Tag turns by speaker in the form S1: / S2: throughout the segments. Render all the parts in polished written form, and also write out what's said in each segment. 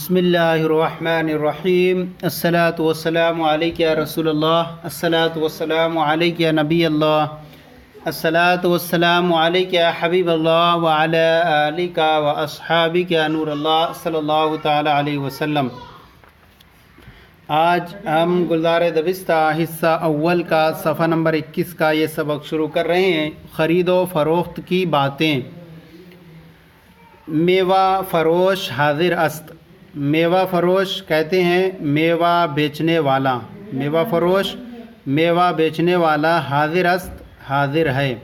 S1: بسم اللہ الرحمن الرحیم الصلاۃ والسلام علیک یا رسول اللہ الصلاۃ والسلام علیک یا نبی اللہ الصلاۃ والسلام علیک یا حبیب اللہ وعلی آلک و اصحابک یا نور اللہ صلی اللہ تعالی علیہ وسلم۔ آج ہم گلزار دبستہ حصہ اول کا صفحہ نمبر 21 کا یہ سبق شروع کر رہے ہیں، خرید و فروخت کی باتیں۔ میوہ فروش حاضر است۔ میوہ فروش کہتے ہیں میوہ بیچنے والا، میوہ فروش میوہ بیچنے والا، حاضر است حاضر ہے،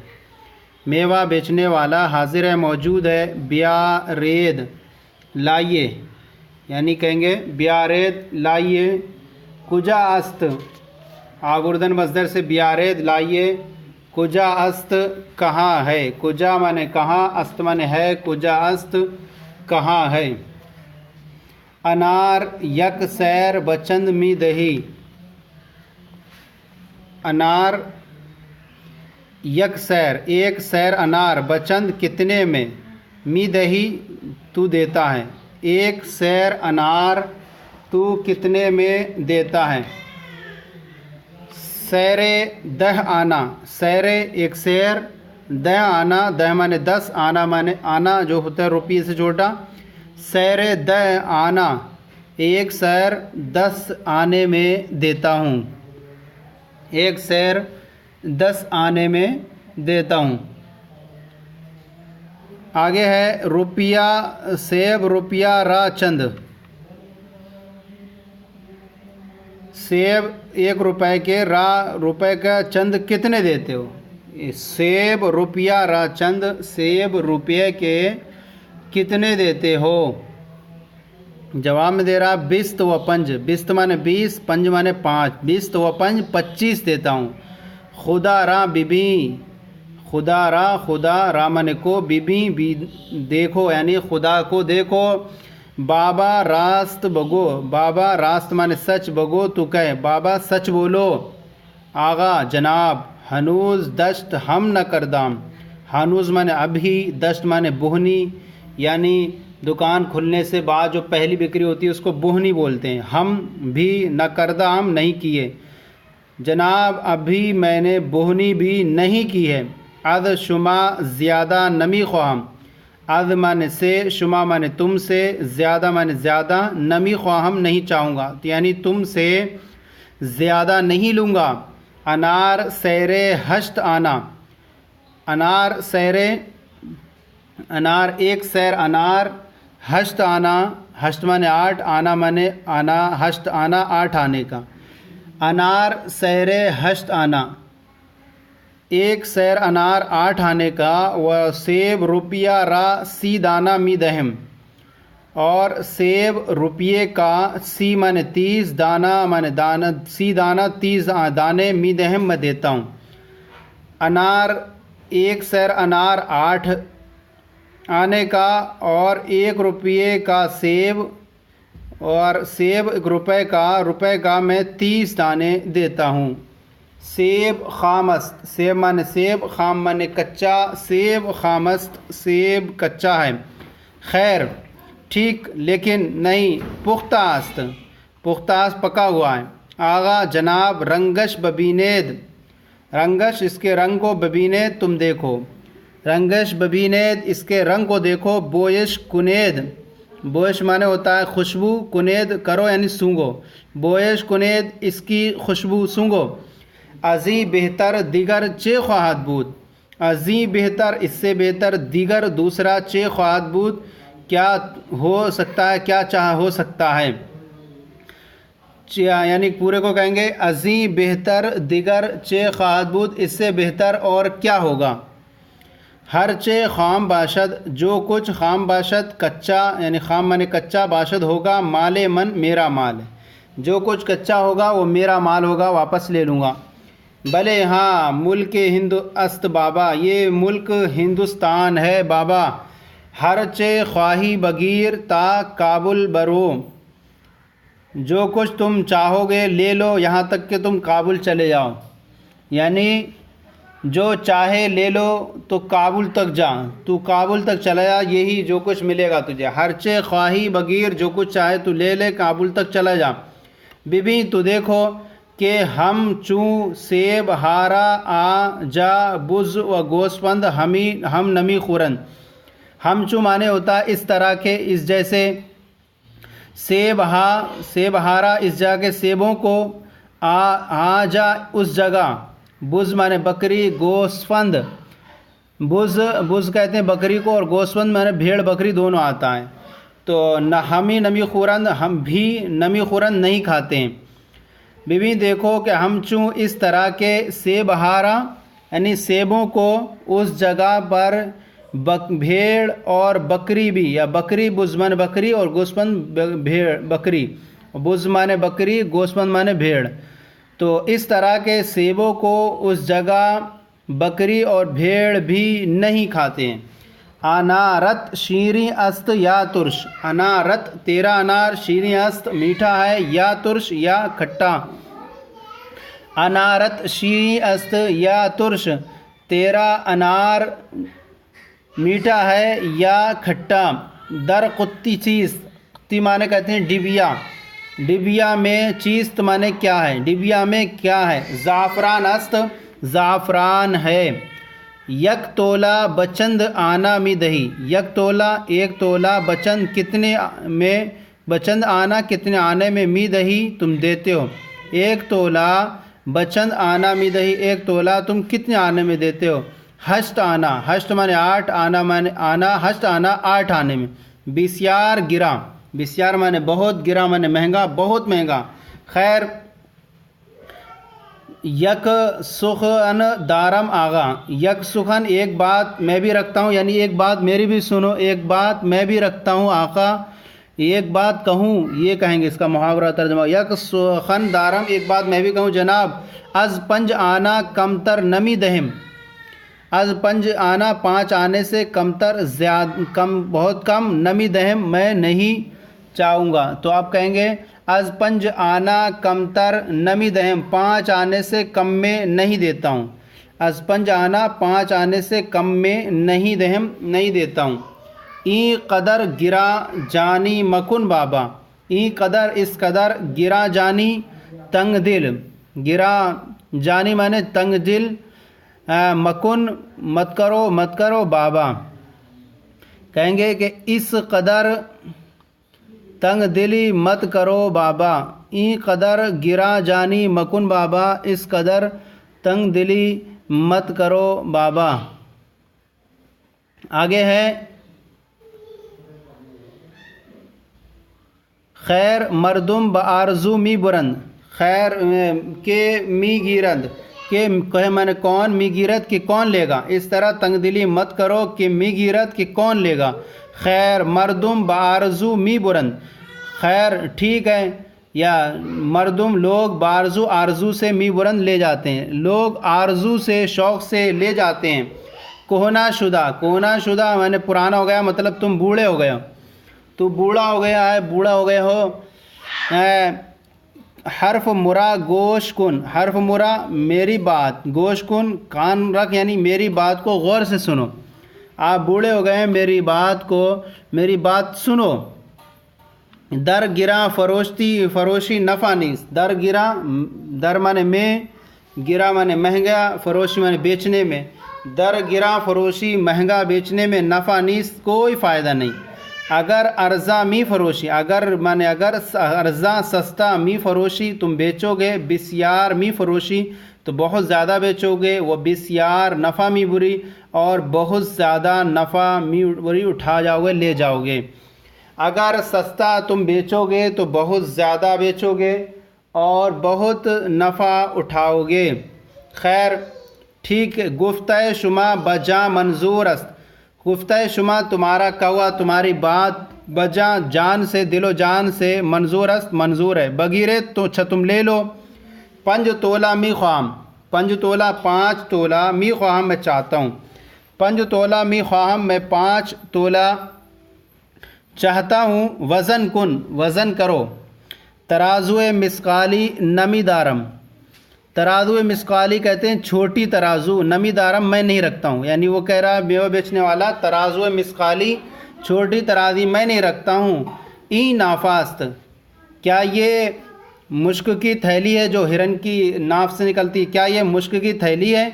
S1: میوہ بیچنے والا حاضر ہے موجود ہے۔ بیارید لائیے، یعنی کہیں گے بیارید لائیے۔ کجا است آگردن مصدر سے بیارید لائیے، کجا است کہاں ہے، کجا مانے کہاں، است مانے ہے، کجا است کہاں ہے۔ انار یک سیر بچند می دہی، انار یک سیر ایک سیر انار، بچند کتنے میں، می دہی تو دیتا ہے، ایک سیر انار تو کتنے میں دیتا ہے۔ سیر دہ آنا، سیر ایک سیر، دہ آنا، دہ مانے 10، آنا مانے آنا جو ہوتا ہے روپیے سے چھوٹا۔ سیر دہ آنا، ایک سیر 10 آنے میں دیتا ہوں، ایک سیر 10 آنے میں دیتا ہوں۔ آگے ہے روپیہ سیب روپیہ را چند، سیب 1 روپے کے، را روپے کا، چند کتنے دیتے ہو۔ سیب روپیہ را چند، سیب روپے کے کتنے دیتے ہو۔ جواب میں دے رہا 20 و 5، 20 مانے 20، 5 مانے 5، 20 و 5 25 دیتا ہوں۔ خدا را ببی، خدا را، خدا را مانے کو، ببی بھی دیکھو یعنی خدا کو دیکھو۔ بابا راست بگو، بابا راست مانے سچ، بگو تو کہے، بابا سچ بولو۔ آغا جناب، ہنوز دشت ہم نہ کردام، ہنوز مانے ابھی، دشت مانے بہنی، یعنی دکان کھلنے سے بعد جو پہلی بکری ہوتی ہے اس کو بہنی بولتے ہیں۔ ہم بھی نہ کردام نہیں کیے، جناب ابھی میں نے بہنی بھی نہیں کی ہے۔ از شما زیادہ نمی خواہم، از مانے سے، شما مانے تم سے، زیادہ مانے زیادہ، نمی خواہم نہیں چاہوں گا، یعنی تم سے زیادہ نہیں لوں گا۔ انار سیر ہشت آنا، انار سیر، انار ایک سیر انار، ہشت آنا، ہشت مانے 8، آنا مانے آنا، ہشت آنا 8 آنے کا۔ انار سیر ہشت آنا، ایک سیر انار 8 آنے کا۔ و سیب روپیہ را سی دانہ می دہم، اور سیب روپیے کا، سی مانے 30، دانہ مانے دانہ، سی دانہ 30 دانے، می دہم میں دیتا ہوں۔ انار ایک سیر انار 8 آنے کا، اور 1 روپیے کا سیب، اور سیب 1 روپے کا، روپے کا میں 30 دانے دیتا ہوں۔ سیب خام است، سیب مانے سیب، خام مانے کچا، سیب خام است سیب کچا ہے۔ خیر ٹھیک لیکن نہیں، پختہ است، پختہ است پکا ہوا ہے۔ آغا جناب رنگش ببینید، رنگش اس کے رنگ کو، ببینید تم دیکھو، رنگش ببینید اس کے رنگ کو دیکھو۔ بویش کنید، بویش مانے ہوتا ہے خوشبو، کنید کرو یعنی سونگو، بویش کنید اس کی خوشبو سونگو۔ ازی بہتر دیگر چے خواہد بود، ازی بہتر اس سے بہتر، دیگر دوسرا، چے خواہد بود کیا ہو سکتا ہے، کیا چاہ ہو سکتا ہے، یعنی پورے کو کہیں گے ازی بہتر دیگر چے خواہد بود، اس سے بہتر اور کیا ہوگا۔ ہر چے خام باشد، جو کچھ خام باشد، کچا یعنی خام مانے کچا، باشد ہوگا، مال من میرا مال ہے، جو کچھ کچا ہوگا وہ میرا مال ہوگا، واپس لے لوں گا۔ بلے ہاں ملک ہند است بابا، یہ ملک ہندوستان ہے بابا۔ ہر چے خواہی بگیر تا کابل برو، جو کچھ تم چاہو گے لے لو یہاں تک کہ تم کابل چلے جاؤ، یعنی جو چاہے لے لو تو کابل تک جا، تو کابل تک چلا جا، یہی جو کچھ ملے گا تجھے، ہرچے خواہی بغیر جو کچھ چاہے تو لے لے، کابل تک چلا جا۔ بی تو دیکھو کہ ہم چوں سیب ہارا آ جا بز و گوسفند ہم نمی خورن، ہم چوں معنی ہوتا ہے اس طرح کے، اس جیسے، سیب ہارا اس جگہ کے سیبوں کو، آ جا اس جگہ، بز مانے بکری، گوسفند، بز کہتے ہیں بکری کو، اور گوسفند مانے بھیڑ بکری دونوں آتا ہے۔ تو ہم ہی نمی خورند، ہم بھی نمی خورند نہیں کھاتے ہیں۔ بھی دیکھو کہ ہم چوں اس طرح کے سیب ہارا یعنی سیبوں کو اس جگہ پر بھیڑ اور بکری بھی، یا بکری بز مانے بکری اور گوسفند بھیڑ بکری، بز مانے بکری، گوسفند مانے بھیڑ، تو اس طرح کے سیبوں کو اس جگہ بکری اور بھیڑ بھی نہیں کھاتے ہیں۔ انارت شیریں است یا ترش، انارت تیرا انار، شیریں است میٹھا ہے، یا ترش یا کھٹا۔ انارت شیریں است یا ترش، تیرا انار میٹھا ہے یا کھٹا۔ در قطی چیز، قطی معنی کہتے ہیں ڈبیا، ڈبیا میں چیز معنی کیا ہے، ڈبیا میں کیا ہے، زعفران است، زعفران ہے۔ یک تولہ بچند آنا می دہی، یک تولہ ایک تولہ، بچند کتنے میں، بچند آنا کتنے آنے میں، می دہی تم دیتے ہو، ایک تولہ بچند آنا می دہی، ایک تولہ تم کتنے آنے میں دیتے ہو۔ ہشت آنا، ہشت مانے آٹھ، آنا مانے آنا، ہشت آنا آٹھ آنے میں۔ بسیار گرا، بسیار مانے بہت، گرا مانے مہنگا، بہت مہنگا۔ خیر، یک سخن دارم آغا، یک سخن ایک بات میں بھی رکھتا ہوں، یعنی ایک بات میری بھی سنو، ایک بات میں بھی رکھتا ہوں آقا، ایک بات کہوں، یہ کہیں گے اس کا محاورہ ترجمہ، یک سخن دارم ایک بات میں بھی کہوں جناب، از پنج آنا کمتر نمی دہم، از پنج آنا پانچ آنے سے کمتر، کم بہت کم، نمی دہم میں نہیں چاہوں گا، تو آپ کہیں گے از پنج آنا کمتر نمی دہم، پانچ آنے سے کم میں نہیں دیتا ہوں، از پنج آنا پانچ آنے سے کم میں نہیں دہم نہیں دیتا ہوں۔ این قدر گرا جانی مکن بابا، این قدر اس قدر، گرا جانی تنگ دل، گرا جانی مانے تنگ دل، مکن مت کرو بابا، کہیں گے کہ اس قدر تنگ دلی مت کرو بابا، این قدر گرا جانی مکن بابا، اس قدر تنگ دلی مت کرو بابا۔ آگے ہے خیر مردم بآرزو می برند، خیر کے می گیرند، کہ کہے میں نے کون، می گیرت کہ کون لے گا، اس طرح تنگ دلی مت کرو کہ می گیرت کہ کون لے گا۔ خیر مردم بآرزو می برند، خیر ٹھیک ہے، یا مردم لوگ، بآرزو آرزو سے، می برند لے جاتے ہیں، لوگ آرزو سے شوق سے لے جاتے ہیں۔ کوہنا شدہ، کوہنا شدہ میں نے پرانا ہو گیا، مطلب تم بوڑھے ہو گئے ہو، تو بوڑھا ہو گیا ہے، بوڑھا ہو گئے ہو۔ حرف مرا گوش کن، حرف مرا میری بات، گوش کن کان رکھ، یعنی میری بات کو غور سے سنو، آپ بوڑھے ہو گئے ہیں، میری بات کو، میری بات سنو۔ در گرا فروشی نفع نیست، در گرا، در مانے میں، گرا مانے مہنگا، فروشی مانے بیچنے میں، در گرا فروشی مہنگا بیچنے میں، نفع نیست کوئی فائدہ نہیں۔ اگر ارزاں می فروشی، اگر مانے اگر ارزاں سستا، می فروشی تم بیچو گے، بسیار می فروشی تو بہت زیادہ بیچو گے، وہ بسیار نفع می بری، اور بہت زیادہ نفع می بری اٹھا جاؤ گے، لے جاؤ گے۔ اگر سستا تم بیچو گے تو بہت زیادہ بیچو گے اور بہت نفع اٹھاؤ گے۔ خیر ٹھیک ہے، گفتہ شما بجا منظور است، گفتہ شما تمہارا کہوا، تمہاری بات، بجا جان سے، دل و جان سے، منظور است منظور ہے، بگیرے تو تم لے لو۔ پنج تولہ می خواہم، پنج تولہ پانچ تولہ، می خواہم میں چاہتا ہوں، پنج تولہ می خواہم میں پانچ تولہ چاہتا ہوں، وزن کن وزن کرو، ترازو مسقالی نمی دارم، ترازو مسقالی کہتے ہیں چھوٹی ترازو، نمی دارم میں نہیں رکھتا ہوں، یعنی وہ کہہ رہا ہے میوہ بیچنے والا ترازو مسقالی چھوٹی ترازی میں نہیں رکھتا ہوں۔ ای نافاست، کیا یہ مشک کی تھیلی ہے جو ہرن کی ناف سے نکلتی، کیا یہ مشک کی تھیلی ہے؟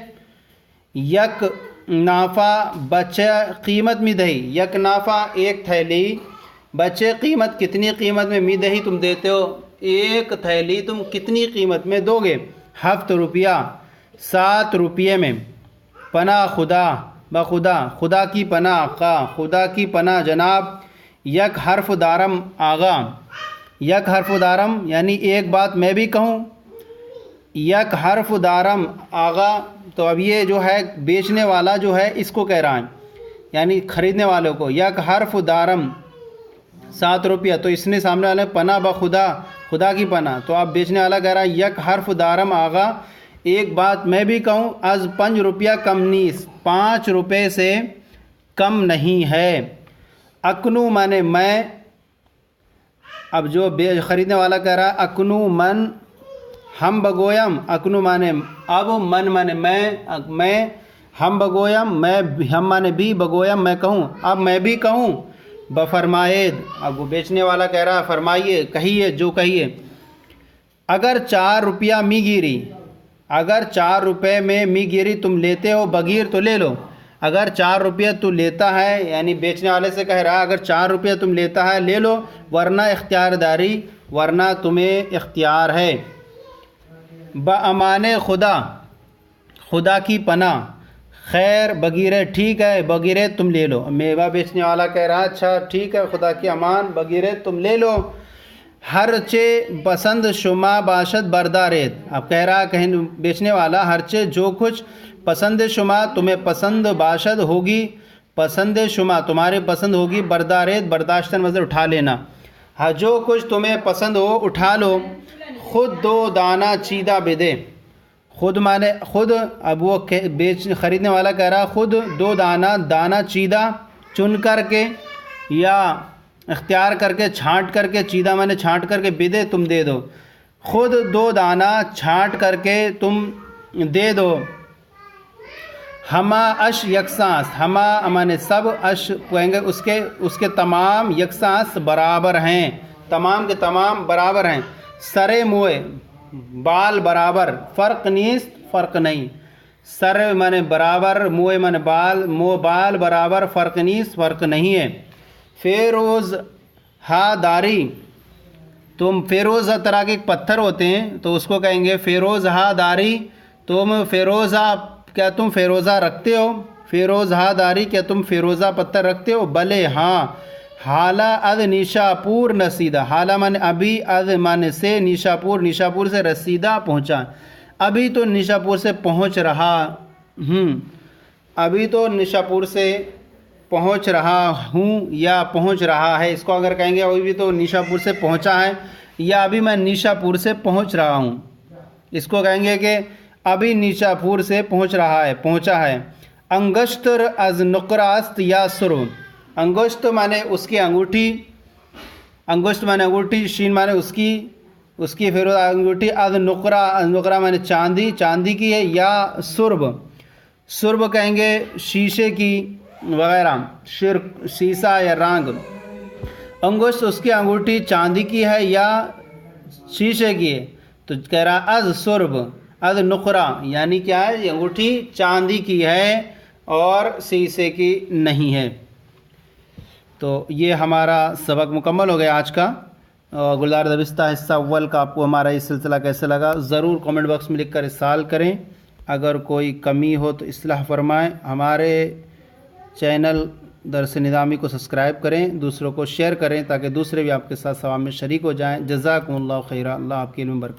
S1: یک نافع بچے قیمت می دہی، یک نافع ایک تھیلی، بچے قیمت کتنی قیمت میں می دہی تم دیتے ہو، ایک تھیلی تم کتنی قیمت میں دو گے؟ 7 روپیہ، 7 روپیے میں۔ پناہ خدا، بخدا، خدا کی پناہ، خدا کی پناہ جناب۔ یک حرف دارم آغا، یک حرف دارم یعنی ایک بات میں بھی کہوں، یک حرف دارم آغا، تو اب یہ جو ہے بیچنے والا جو ہے اس کو کہہ رہا ہے، یعنی خریدنے والوں کو، یک حرف دارم 7 روپیہ، تو اس نے سامنے والے پناہ بخدا، خدا کی پناہ، تو اب بیچنے والا کہہ رہا ہے یک حرف دارم آغا، ایک بات میں بھی کہوں، از 5 روپیہ کم نیس، 5 روپے سے کم نہیں ہے۔ اکنو مانے میں، اب جو خریدنے والا کہہ رہا ہے اکنو من ہم بگویم، اکنو مانے اب، من مانے میں، ہم بگویم میں، ہم مانے بھی، بگویم میں کہوں، اب میں بھی کہوں، بفرمائید، اب وہ بیچنے والا کہہ رہا ہے فرمائیے، کہیے جو کہیے۔ اگر 4 روپیہ می گیری، اگر 4 روپے میں می گیری تم لیتے ہو، بگیر تو لے لو، اگر 4 روپیہ تو لیتا ہے، یعنی بیچنے والے سے کہہ رہا ہے اگر 4 روپیہ تم لیتا ہے لے لو، ورنہ اختیار داری، ورنہ تمہیں اختیار ہے۔ بامان خدا، خدا کی پناہ، خیر بگیرے، ٹھیک ہے بگیرے تم لے لو، میوہ بیچنے والا کہہ رہا ہے اچھا ٹھیک ہے خدا کی امان، بگیرے تم لے لو۔ ہر چے پسند شما باشد بردارید، اب کہہ رہا کہیں بیچنے والا ہر چے جو کچھ پسند شما تمہیں پسند باشد ہوگی، پسند شما تمہارے پسند ہوگی، بردارید برداشتن مطلب اٹھا لینا، ہاں جو کچھ تمہیں پسند ہو اٹھا لو۔ خود 2 دانہ چیدہ بدے، خود مانے خود، اب وہ خریدنے والا کہہ رہا خود 2 دانہ چیدہ چن کر کے یا اختیار کر کے، چھانٹ کر کے، چیدہ مانے چھانٹ کر کے، بدے تم دے دو، خود 2 دانہ چھانٹ کر کے تم دے دو۔ ہما اش یکساں، ہما مانے سب، اش کہیں گے اس کے تمام، یکساں برابر ہیں، تمام کے تمام برابر ہیں۔ سرے موئے، بال برابر، فرق نیست فرق نہیں، سر مانے برابر، موئے مانے بال، بال برابر، فرق نیست فرق نہیں ہے۔ فیروز ہا داری، تم فیروز طرح کے پتھر ہوتے ہیں تو اس کو کہیں گے فیروز ہا داری، تم فیروزہ، کیا تم فیروزہ رکھتے ہو، فیروز ہا داری کیا تم فیروزہ پتھر رکھتے ہو، بلے ہاں۔ حالہ اد نیشا پور رسیدہ، حالہ مانے ابھی، اد مانے سے، نیشا پور، نیشا پور سے رسیدہ پہنچا، ابھی تو نیشا پور سے پہنچ رہا ہوں، ابھی تو نیشا پور سے پہنچ رہا ہوں یا پہنچ رہا ہے، اس کو اگر کہیں گے ابھی تو نیشا پور سے پہنچا ہے یا ابھی میں نیشا پور سے پہنچ رہا ہوں، اس کو کہیں گے کہ ابھی نیشا پور سے پہنچ رہا ہے، پہنچا ہے۔ انگشتر از نقراست یا سرو، انگشت مانے اس کی انگوٹھی، انگشت مانے انگوٹھی، شین مانے اس کی پھر انگوٹھی، از نقرہ، نقرہ مانے چاندی، چاندی کی ہے، یا سرب، سرب کہیں گے شیشے کی وغیرہ، شیشہ یا رنگ، انگشت اس کی انگوٹھی چاندی کی ہے یا شیشے کی ہے، تو کہہ رہا از سرب از نقرہ، یعنی کیا ہے یہ انگوٹھی چاندی کی ہے اور شیشے کی نہیں ہے۔ تو یہ ہمارا سبق مکمل ہو گیا آج کا، گلزار دبستہ حصہ اول کا۔ آپ کو ہمارا یہ سلسلہ کیسے لگا ضرور کامنٹ باکس میں لکھ کر ارسال کریں، اگر کوئی کمی ہو تو اصلاح فرمائیں۔ ہمارے چینل درس نظامی کو سبسکرائب کریں، دوسروں کو شیئر کریں تاکہ دوسرے بھی آپ کے ساتھ ثواب میں شریک ہو جائیں۔ جزاکم اللہ خیرہ، اللہ آپ کے علم میں برکت